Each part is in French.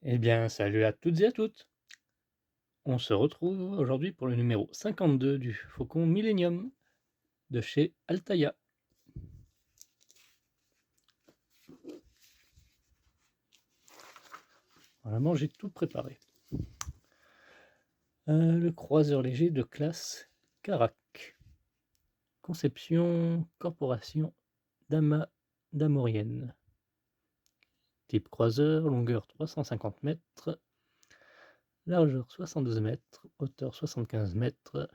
Eh bien, salut à toutes et à toutes. On se retrouve aujourd'hui pour le numéro 52 du Faucon Millenium de chez Altaïa. Vraiment, j'ai tout préparé. Le croiseur léger de classe Carac. Conception Corporation Damorienne. Type croiseur, longueur 350 mètres, largeur 72 mètres, hauteur 75 mètres.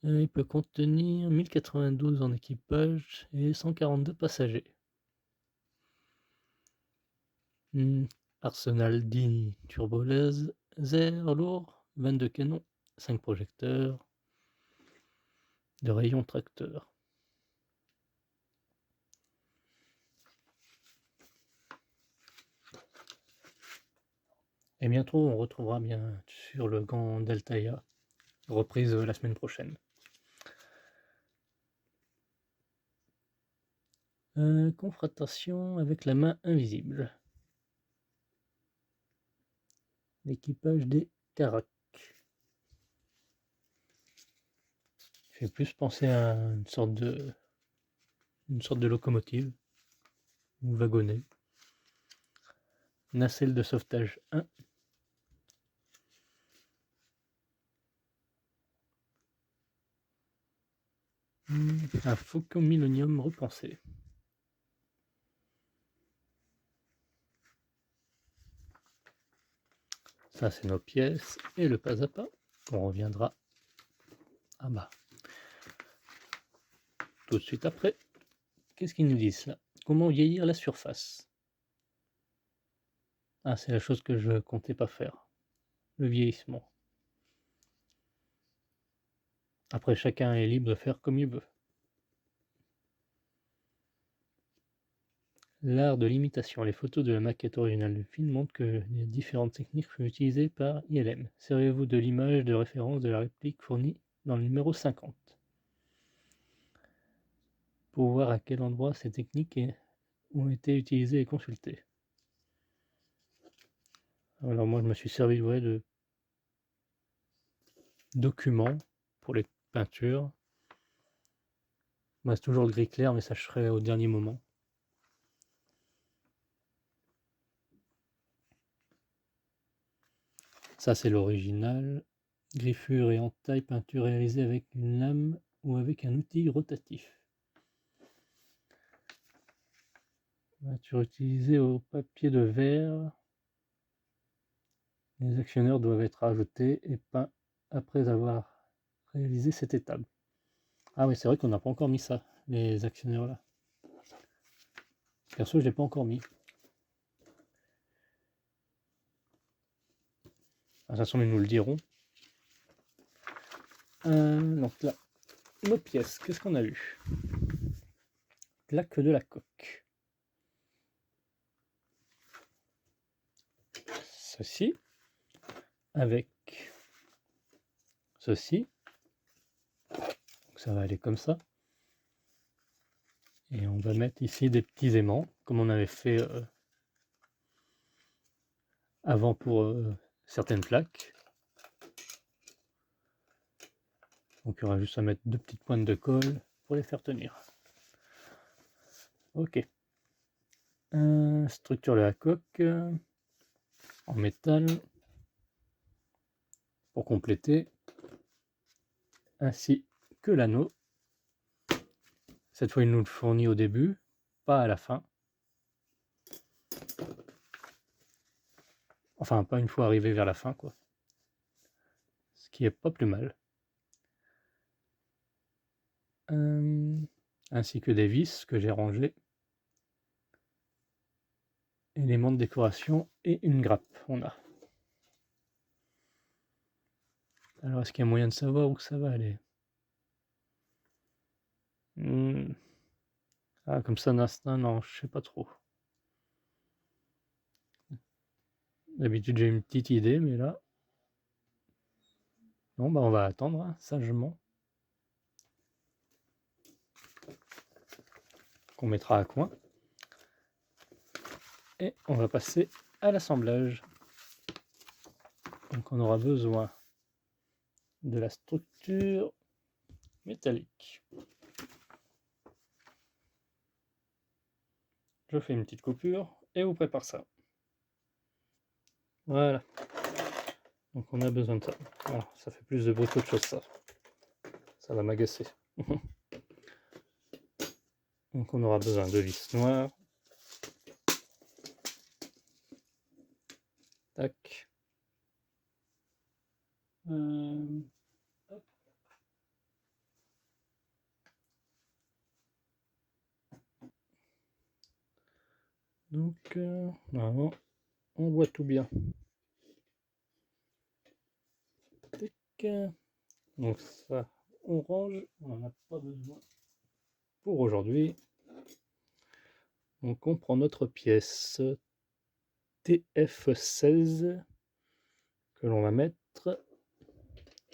Il peut contenir 1092 en équipage et 142 passagers. Arsenal 10 turbolaser lourd, 22 canons, 5 projecteurs, de rayons tracteurs. Et bientôt, on retrouvera bien sûr le gant d'Altaïa, reprise la semaine prochaine. Confrontation avec la main invisible. L'équipage des Carac. Fait plus penser à une sorte de locomotive ou wagonnet. Nacelle de sauvetage 1. Un Faucon Millenium repensé. Ça, c'est nos pièces et le pas à pas. On reviendra tout de suite après. Qu'est-ce qu'ils nous disent là? Comment vieillir la surface? Ah, c'est la chose que je comptais pas faire. Le vieillissement. Après, chacun est libre de faire comme il veut. L'art de l'imitation. Les photos de la maquette originale du film montrent que les différentes techniques furent utilisées par ILM. Servez-vous de l'image de référence de la réplique fournie dans le numéro 50. Pour voir à quel endroit ces techniques ont été utilisées et consultées. Alors moi, je me suis servi de documents pour les peintures. Moi, c'est toujours le gris clair, mais ça je ferai au dernier moment. Ça, c'est l'original. Griffure et entaille peinture réalisée avec une lame ou avec un outil rotatif. Peinture utilisée au papier de verre. Les actionneurs doivent être ajoutés et peints après avoir réalisé cette étape. Ah oui, c'est vrai qu'on n'a pas encore mis ça, les actionneurs là. Perso, je l'ai pas encore mis. De toute façon, ils nous le diront. Donc là, nos pièces, qu'est-ce qu'on a eu? Plaque de la coque. Ceci. Avec ceci. Donc ça va aller comme ça. Et on va mettre ici des petits aimants, comme on avait fait avant pour certaines plaques. Donc il y aura juste à mettre deux petites pointes de colle pour les faire tenir. Ok. Structure de la coque en métal pour compléter, ainsi que l'anneau. Cette fois, il nous le fournit au début, pas à la fin. Enfin, pas une fois arrivé vers la fin, quoi. Ce qui est pas plus mal. Ainsi que des vis que j'ai rangées. Éléments de décoration et une grappe, on a. Alors, est-ce qu'il y a moyen de savoir où ça va aller? Ah, comme ça d'instinct, non, je sais pas trop. D'habitude, j'ai une petite idée, mais là... Non, bah on va attendre, hein, sagement. Qu'on mettra à coin. Et on va passer à l'assemblage. Donc on aura besoin de la structure métallique. Je fais une petite coupure et vous prépare ça. Voilà. Donc on a besoin de ça. Alors, ça fait plus de bruit qu'autre chose ça. Ça va m'agacer. Donc on aura besoin de vis noire. Tac. Hop. Donc normalement on voit tout bien. Tac. Donc ça on range, on n'en a pas besoin pour aujourd'hui. Donc on prend notre pièce TF16 que l'on va mettre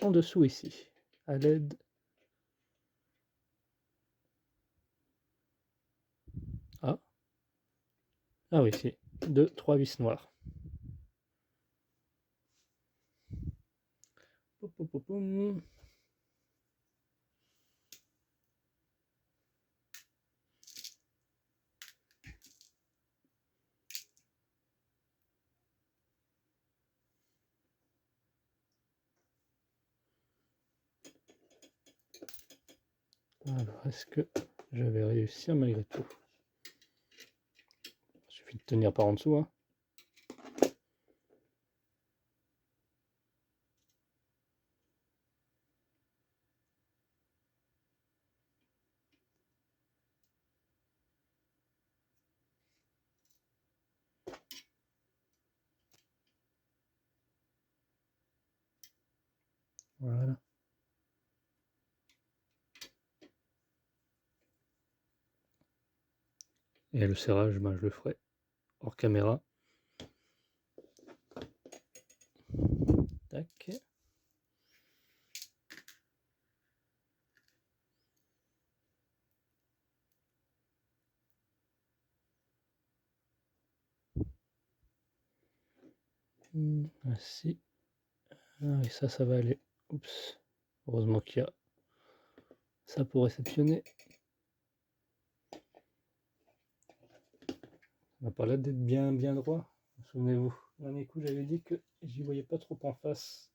en dessous ici, à l'aide ah oui, c'est de 3 vis noires. Alors, est-ce que je vais réussir malgré tout? Il suffit de tenir par en dessous, hein. Voilà. Et le serrage, ben, je le ferai hors caméra. Tac. Ainsi. Ah oui, ça va aller. Oups. Heureusement qu'il y a ça pour réceptionner. Ça n'a pas l'air d'être bien droit. Souvenez-vous, le dernier coup, j'avais dit que j'y voyais pas trop en face.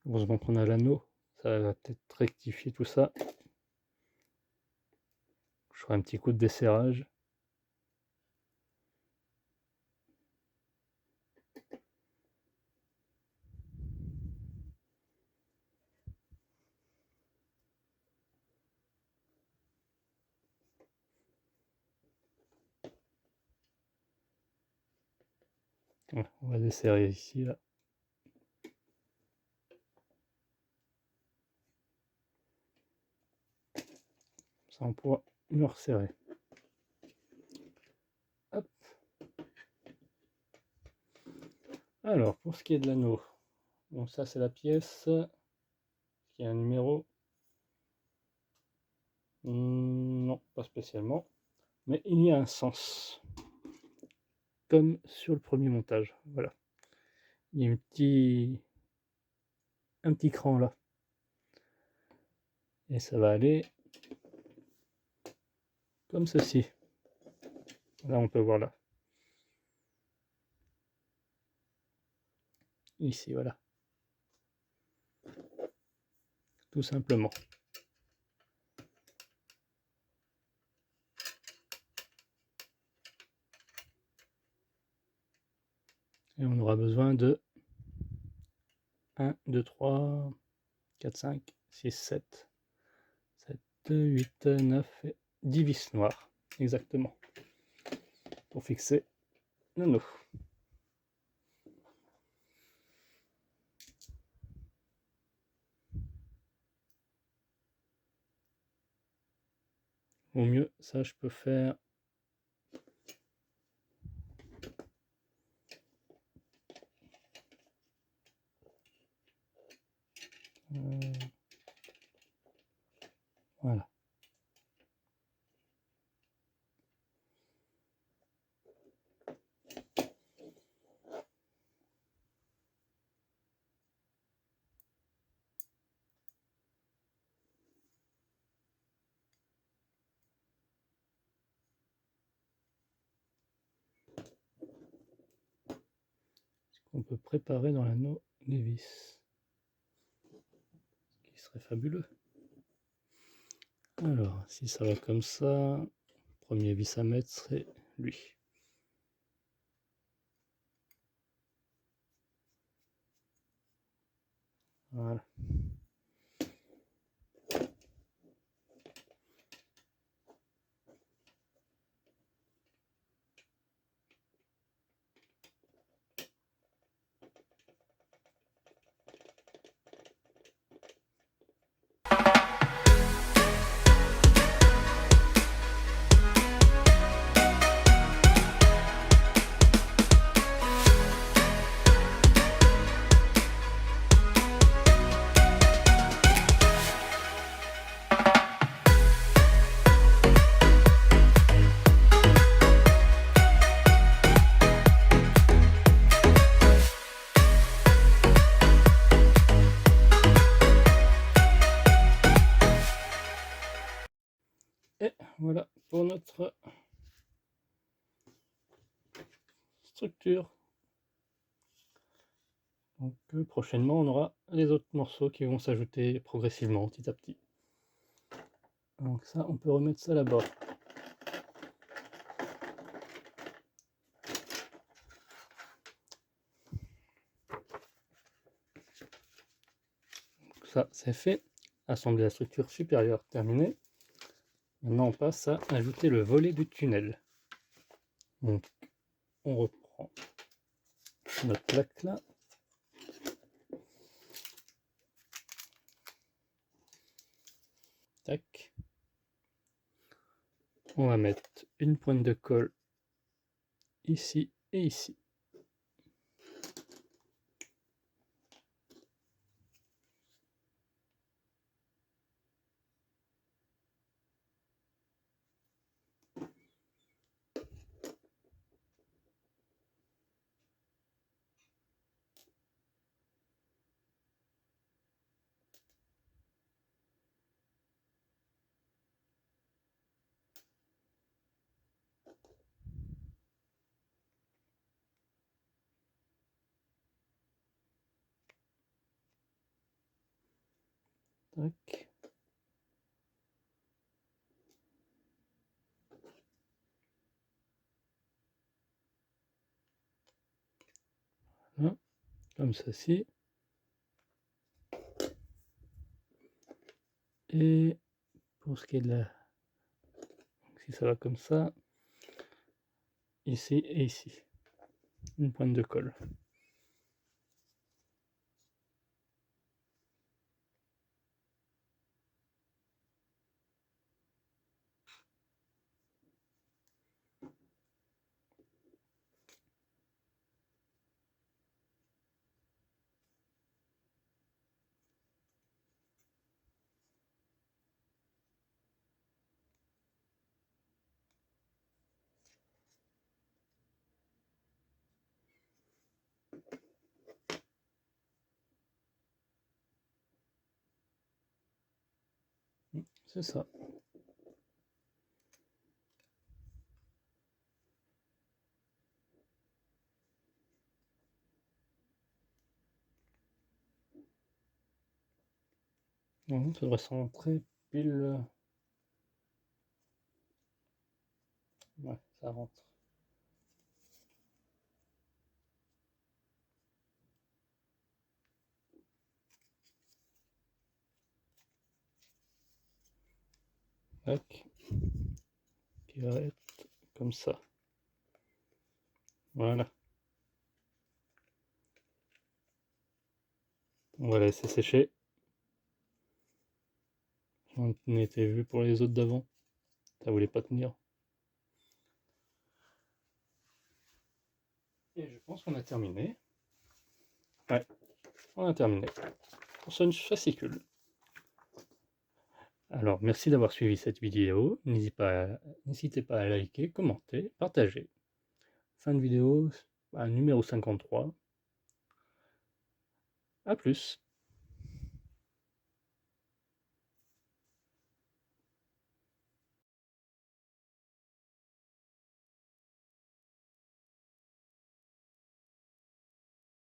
Heureusement qu'on a l'anneau, ça va peut-être rectifier tout ça. Je ferai un petit coup de desserrage. Ouais, on va desserrer ici, là. Ça, on pourra mieux resserrer. Hop. Alors, pour ce qui est de l'anneau, bon, ça c'est la pièce qui a un numéro. Non, pas spécialement, mais il y a un sens, comme sur le premier montage. Voilà, il y a un petit cran là, et ça va aller comme ceci. Là, on peut voir là, ici, voilà, tout simplement. Et on aura besoin de 1, 2, 3, 4, 5, 6, 7, 7, 8, 9, 10 vis noires, exactement. pour fixer l'anneau. Au mieux, ça je peux faire voilà. On peut préparer dans l'anneau les vis, ce qui serait fabuleux. Alors, si ça va comme ça, le premier vis à mettre serait lui. Voilà. Et voilà pour notre structure. Donc prochainement on aura les autres morceaux qui vont s'ajouter progressivement petit à petit. Donc ça on peut remettre ça là-bas. Ça c'est fait. Assembler la structure supérieure terminée. Maintenant on passe à ajouter le volet du tunnel. Donc on reprend notre plaque là. Tac. On va mettre une pointe de colle ici et ici. Tac. Voilà, comme ceci. Et pour ce qui est de la... Donc, si ça va comme ça, ici et ici, une pointe de colle. C'est ça. Donc, ça devrait s'entrer pile... Ouais, ça rentre. Tac. Qui va être comme ça. Voilà. On va laisser sécher. J'en étais vu pour les autres d'avant. Ça voulait pas tenir. Et je pense qu'on a terminé. Ouais, on a terminé pour ce fascicule. Alors, merci d'avoir suivi cette vidéo. N'hésitez pas à liker, commenter, partager. Fin de vidéo, numéro 53. A plus.